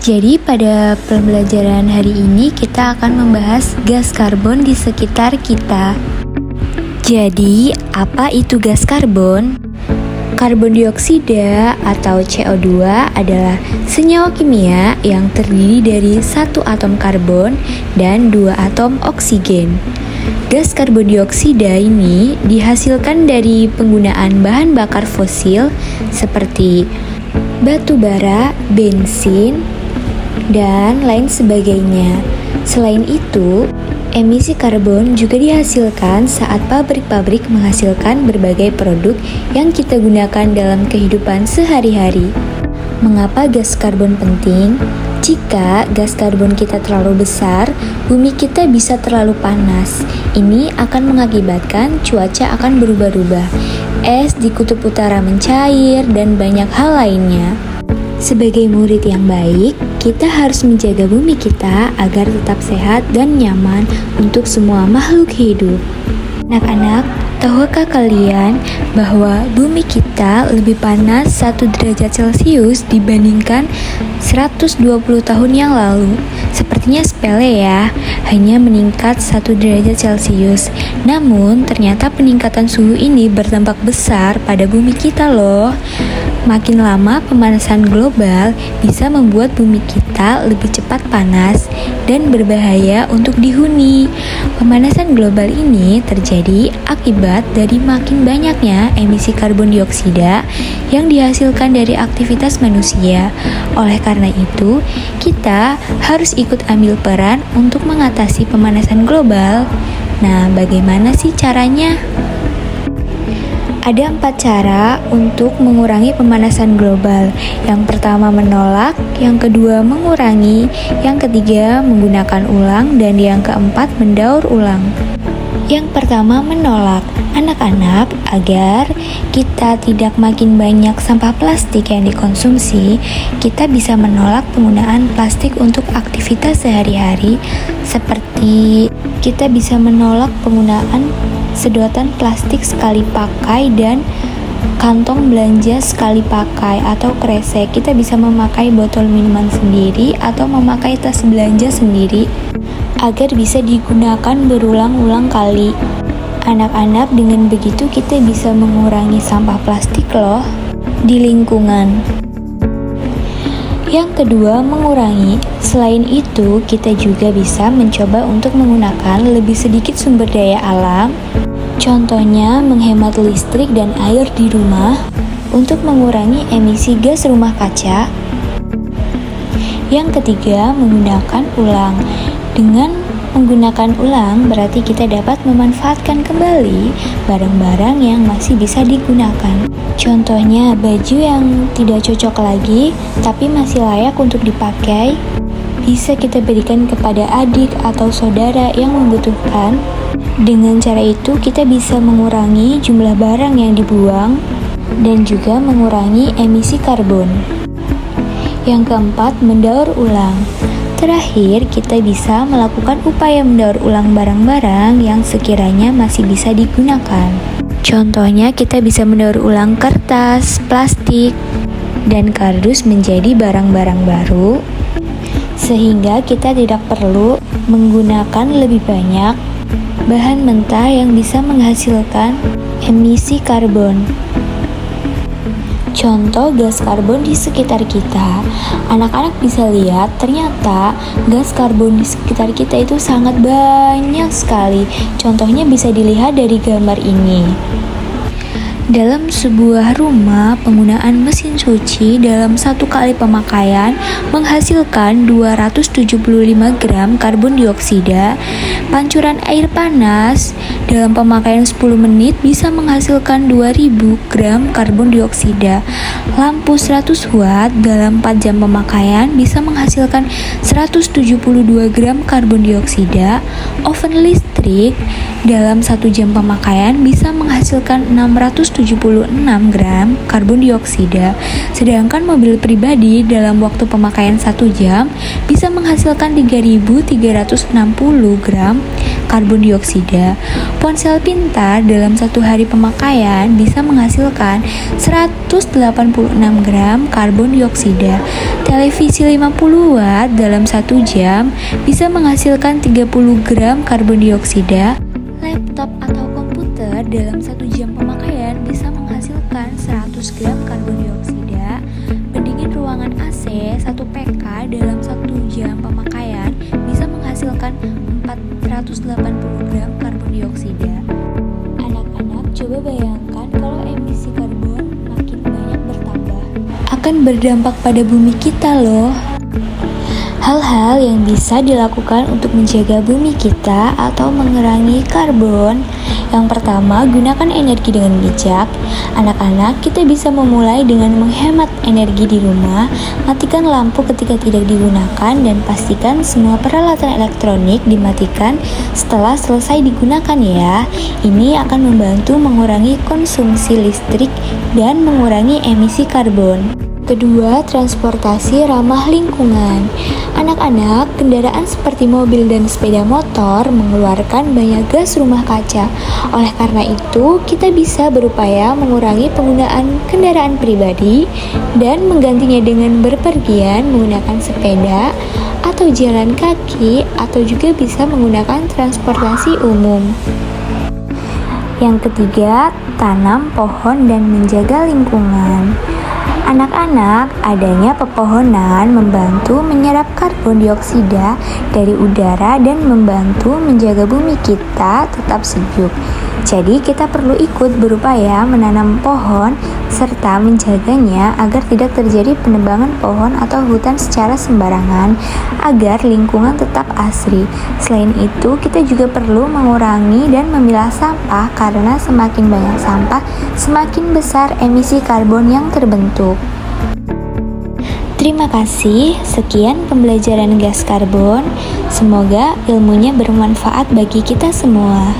Jadi pada pembelajaran hari ini kita akan membahas gas karbon di sekitar kita. Jadi, apa itu gas karbon? Karbon dioksida atau CO2 adalah senyawa kimia yang terdiri dari satu atom karbon dan dua atom oksigen. Gas karbon dioksida ini dihasilkan dari penggunaan bahan bakar fosil seperti batu bara, bensin, dan lain sebagainya. Selain itu, emisi karbon juga dihasilkan saat pabrik-pabrik menghasilkan berbagai produk yang kita gunakan dalam kehidupan sehari-hari. Mengapa gas karbon penting? Jika gas karbon kita terlalu besar, bumi kita bisa terlalu panas. Ini akan mengakibatkan cuaca akan berubah-ubah. Es di kutub utara mencair dan banyak hal lainnya. Sebagai murid yang baik, kita harus menjaga bumi kita agar tetap sehat dan nyaman untuk semua makhluk hidup. Anak-anak, tahukah kalian bahwa bumi kita lebih panas 1 derajat Celcius dibandingkan 120 tahun yang lalu? Sepertinya sepele ya, hanya meningkat 1 derajat Celcius. Namun, ternyata peningkatan suhu ini berdampak besar pada bumi kita loh. Makin lama pemanasan global bisa membuat bumi kita lebih cepat panas dan berbahaya untuk dihuni. Pemanasan global ini terjadi akibat dari makin banyaknya emisi karbon dioksida yang dihasilkan dari aktivitas manusia. Oleh karena itu, kita harus ikut ambil peran untuk mengatasi pemanasan global. Nah, bagaimana sih caranya? Ada 4 cara untuk mengurangi pemanasan global. Yang pertama menolak, yang kedua mengurangi, yang ketiga menggunakan ulang, dan yang keempat mendaur ulang. Yang pertama menolak. Anak-anak, agar kita tidak makin banyak sampah plastik yang dikonsumsi, kita bisa menolak penggunaan plastik untuk aktivitas sehari-hari, seperti kita bisa menolak penggunaan sedotan plastik sekali pakai dan kantong belanja sekali pakai atau kresek. Kita bisa memakai botol minuman sendiri atau memakai tas belanja sendiri agar bisa digunakan berulang-ulang kali. Anak-anak, dengan begitu kita bisa mengurangi sampah plastik loh di lingkungan. Yang kedua, mengurangi. Selain itu, kita juga bisa mencoba untuk menggunakan lebih sedikit sumber daya alam. Contohnya, menghemat listrik dan air di rumah untuk mengurangi emisi gas rumah kaca. Yang ketiga, menggunakan ulang. Dengan menggunakan ulang berarti kita dapat memanfaatkan kembali barang-barang yang masih bisa digunakan. Contohnya, baju yang tidak cocok lagi tapi masih layak untuk dipakai bisa kita berikan kepada adik atau saudara yang membutuhkan. Dengan cara itu kita bisa mengurangi jumlah barang yang dibuang dan juga mengurangi emisi karbon. Yang keempat, mendaur ulang. Terakhir, kita bisa melakukan upaya mendaur ulang barang-barang yang sekiranya masih bisa digunakan. Contohnya, kita bisa mendaur ulang kertas, plastik, dan kardus menjadi barang-barang baru, sehingga kita tidak perlu menggunakan lebih banyak bahan mentah yang bisa menghasilkan emisi karbon. Contoh gas karbon di sekitar kita. Anak-anak bisa lihat ternyata gas karbon di sekitar kita itu sangat banyak sekali. Contohnya bisa dilihat dari gambar ini. Dalam sebuah rumah, penggunaan mesin cuci dalam 1 kali pemakaian menghasilkan 275 gram karbon dioksida. Pancuran air panas dalam pemakaian 10 menit bisa menghasilkan 2000 gram karbon dioksida. Lampu 100 watt dalam 4 jam pemakaian bisa menghasilkan 172 gram karbon dioksida. Oven listrik dalam 1 jam pemakaian bisa menghasilkan 670 gram karbon dioksida. Sedangkan mobil pribadi dalam waktu pemakaian 1 jam bisa menghasilkan 3.360 gram karbon dioksida. Ponsel pintar dalam 1 hari pemakaian bisa menghasilkan 186 gram karbon dioksida. Televisi 50 watt dalam 1 jam bisa menghasilkan 30 gram karbon dioksida. Laptop atau komputer dalam 1 jam pemakaian bisa menghasilkan 100 gram karbon dioksida. Pendingin ruangan AC 1 PK dalam 1 jam pemakaian bisa menghasilkan 480 gram karbon dioksida. Anak-anak, coba bayangkan kalau emisi karbon makin banyak bertambah. Akan berdampak pada bumi kita loh. Hal-hal yang bisa dilakukan untuk menjaga bumi kita atau mengurangi karbon. Yang pertama, gunakan energi dengan bijak. Anak-anak, kita bisa memulai dengan menghemat energi di rumah, matikan lampu ketika tidak digunakan, dan pastikan semua peralatan elektronik dimatikan setelah selesai digunakan ya. Ini akan membantu mengurangi konsumsi listrik dan mengurangi emisi karbon. Kedua, transportasi ramah lingkungan. Anak-anak, kendaraan seperti mobil dan sepeda motor mengeluarkan banyak gas rumah kaca. Oleh karena itu, kita bisa berupaya mengurangi penggunaan kendaraan pribadi dan menggantinya dengan berpergian menggunakan sepeda atau jalan kaki, atau juga bisa menggunakan transportasi umum. Yang ketiga, tanam pohon dan menjaga lingkungan. Anak-anak, adanya pepohonan membantu menyerap karbon dioksida dari udara dan membantu menjaga bumi kita tetap sejuk. Jadi kita perlu ikut berupaya menanam pohon serta menjaganya agar tidak terjadi penebangan pohon atau hutan secara sembarangan agar lingkungan tetap asri. Selain itu, kita juga perlu mengurangi dan memilah sampah karena semakin banyak sampah, semakin besar emisi karbon yang terbentuk. Terima kasih, sekian pembelajaran gas karbon. Semoga ilmunya bermanfaat bagi kita semua.